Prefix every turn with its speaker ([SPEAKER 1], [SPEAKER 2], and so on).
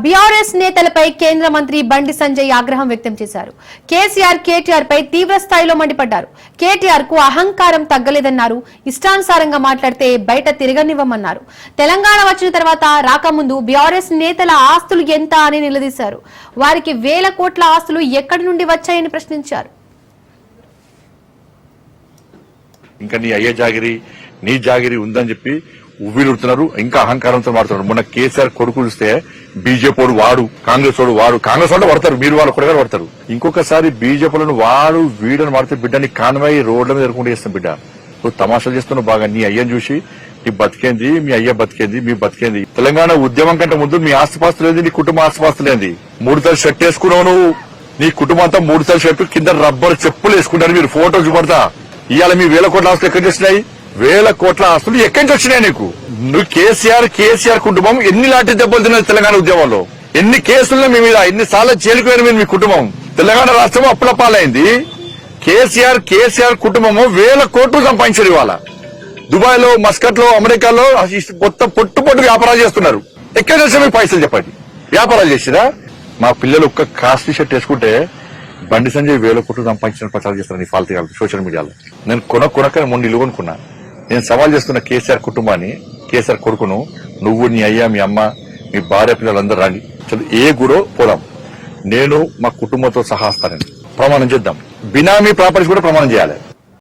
[SPEAKER 1] BRS నేతలపై కేంద్ర మంత్రి బండి సంజయ్ ఆగ్రహం వ్యక్తం చేశారు. కేటీఆర్ పై తీవ్ర స్థాయిలో మండిపడ్డారు. కేటీఆర్ కు అహంకారం తగ్గలేదన్నారు. ఇష్టానుసారంగా మాట్లాడితే బయట తిరగనివ్వమన్నారు. తెలంగాణ వచ్చిన తర్వాత రాకముందు బీఆర్ఎస్ నేతల ఆస్తులు ఎంత అని నిలదీశారు. వారికి వేల కోట్ల ఆస్తులు ఎక్కడి నుండి వచ్చాయని ప్రశ్నించారు.
[SPEAKER 2] ఇంకా నీ అయ్యే జాగిరి నీ జాగిరి ఉందని చెప్పి ఉవ్విలుడుతున్నారు. ఇంకా అహంకారంతో మారుతున్నారు. మొన్న కేసీఆర్ కొడుకు చూస్తే బీజేపీ వాడు కాంగ్రెస్ వాడు కాంగ్రెస్ వాళ్ళు పడతారు, మీరు వాళ్ళ కొడుకు పడతారు. ఇంకొకసారి బీజేపీలను వాడు వీడని మాడితే బిడ్డని కాన్వాయి రోడ్ల మీద ఎదుర్కొంటూ చేస్తాం. బిడ్డ నువ్వు తమాషాలు చేస్తున్నావు. బాగా నీ అయ్యని చూసి నీ బతికేంది, మీ అయ్య బతికేంది, మీ బతికేంది. తెలంగాణ ఉద్యమం కంటే ముందు మీ ఆస్తిపాస్తులేంది, నీ కుటుంబ ఆస్తిపాస్తులేంది. 3 తల షర్ట్ వేసుకున్నావు నువ్వు. నీ కుటుంబం అంతా 3 తల షర్టు కింద రబ్బర్ చెప్పులు వేసుకుంటారు. మీరు ఫోటో చూపడతా. ఇవాళ మీ వేల కోట్ల ఆస్తులు ఎక్కడి నుంచి వచ్చినాయి? వేల కోట్ల ఆస్తులు ఎక్కడి నుంచి వచ్చినాయి నీకు? నువ్వు కేసీఆర్ కుటుంబం ఎన్ని లాంటి దెబ్బలు తిన్నది తెలంగాణ ఉద్యమంలో? ఎన్ని కేసులు మీ మీద, ఎన్నిసార్లు జైలుకు మీరు మీ కుటుంబం? తెలంగాణ రాష్ట్రం అప్పుల పాలైంది. కేసీఆర్ కుటుంబము వేల కోట్లు సంపాదించారు. ఇవాళ దుబాయ్ లో, మస్కట్ లో, అమెరికాలో మొత్తం పొట్టు వ్యాపారాలు చేస్తున్నారు. ఎక్కడి నుంచి మీకు పైసలు చెప్పండి? వ్యాపారాలు చేసిరా? మా పిల్లలు ఒక్క కాస్ట్లీ షర్ట్ వేసుకుంటే బండి సంజయ్ వేల కోట్లు సంపాదించిన ప్రచారం చేస్తున్నారు. నీ ఫాల్తీ కాదు సోషల్ మీడియాలో. నేను కొనక 3 ఇల్లు కొనుక్కున్నా. నేను సవాల్ చేస్తున్న కేసీఆర్ కుటుంబాన్ని, కేసీఆర్ కొడుకును, నువ్వు, నీ అయ్యా, మీ అమ్మ, మీ భార్య పిల్లలందరూ రాండి. ఏ గురో పోదాం. నేను మా కుటుంబంతో సహా వస్తానని ప్రమాణం చేద్దాం. బినామీ ప్రాపర్టీస్ కూడా ప్రమాణం చేయాలి.